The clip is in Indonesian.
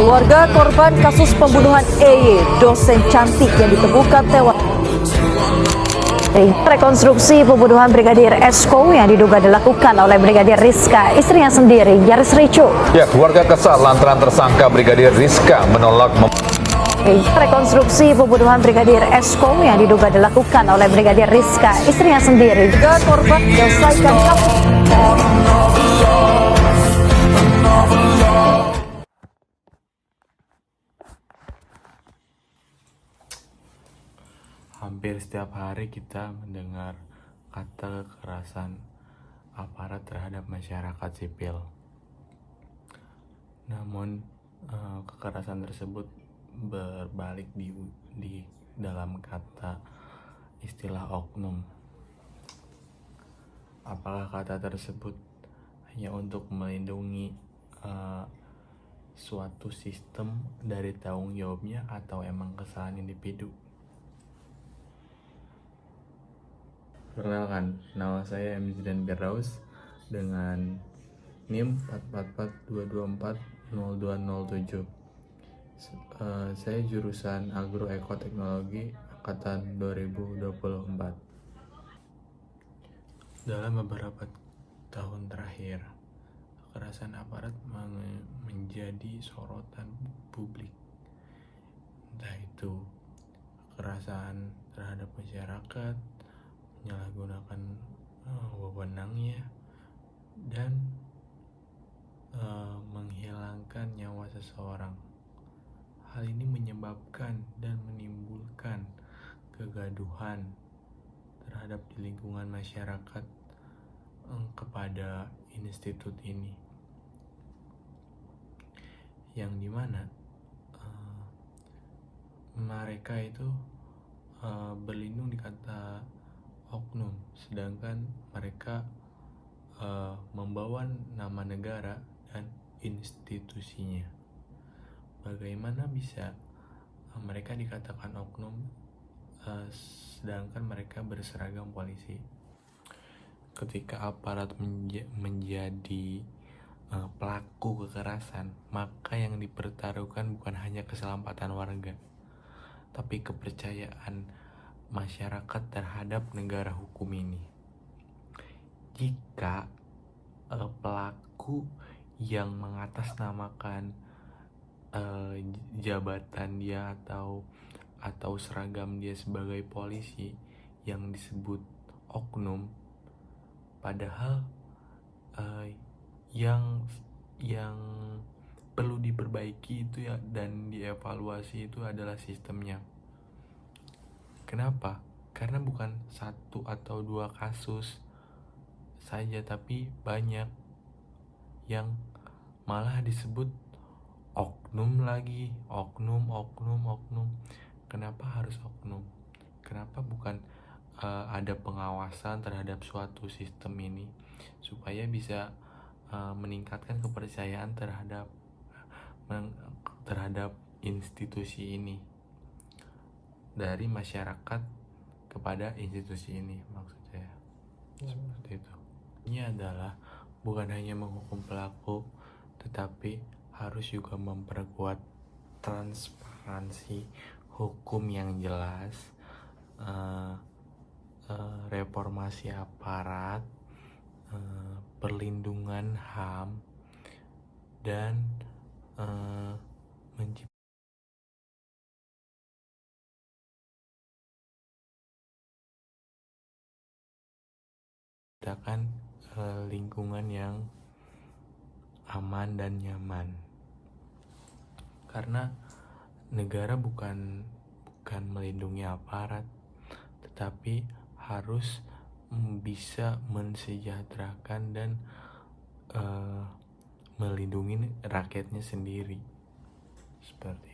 Keluarga korban kasus pembunuhan EY, dosen cantik yang ditemukan tewas. Rekonstruksi pembunuhan Brigadir Esko yang diduga dilakukan oleh Brigadir Rizka, istrinya sendiri, nyaris ricuh. Ya, keluarga kesal lantaran tersangka Brigadir Rizka menolak Rekonstruksi pembunuhan Brigadir Esko yang diduga dilakukan oleh Brigadir Rizka, istrinya sendiri. Juga korban menyelesaikan kasus. Hampir setiap hari kita mendengar kata kekerasan aparat terhadap masyarakat sipil. Namun kekerasan tersebut berbalik di dalam kata istilah oknum. Apakah kata tersebut hanya untuk melindungi suatu sistem dari tanggung jawabnya atau emang kesalahan individu? Perkenalkan, nama saya M. Zidan Firdaus dengan NIM 444224027. Saya jurusan Agroekoteknologi angkatan 2024. Dalam beberapa tahun terakhir, kekerasan aparat menjadi sorotan publik. Entah itu kekerasan terhadap masyarakat, menyalahgunakan wewenangnya, dan menghilangkan nyawa seseorang. Hal ini menyebabkan dan menimbulkan kegaduhan terhadap di lingkungan masyarakat kepada institut ini, yang dimana mereka itu berlindung di kata oknum, sedangkan mereka membawa nama negara dan institusinya. Bagaimana bisa mereka dikatakan oknum sedangkan mereka berseragam polisi? Ketika aparat menjadi pelaku kekerasan, maka yang dipertaruhkan bukan hanya keselamatan warga, tapi kepercayaan masyarakat terhadap negara hukum ini. Jika pelaku yang mengatasnamakan jabatan dia atau seragam dia sebagai polisi yang disebut oknum, padahal yang perlu diperbaiki itu ya dan dievaluasi itu adalah sistemnya. Kenapa? Karena bukan satu atau dua kasus saja, tapi banyak yang malah disebut oknum lagi, oknum. Kenapa harus oknum? Kenapa bukan ada pengawasan terhadap suatu sistem ini supaya bisa meningkatkan kepercayaan terhadap institusi ini dari masyarakat kepada institusi ini, maksud saya seperti itu. Ini adalah bukan hanya menghukum pelaku, tetapi harus juga memperkuat transparansi hukum yang jelas, reformasi aparat, perlindungan HAM, dan menciptakan lingkungan yang aman dan nyaman. Karena negara bukan melindungi aparat, tetapi harus bisa mensejahterakan dan melindungi rakyatnya sendiri, seperti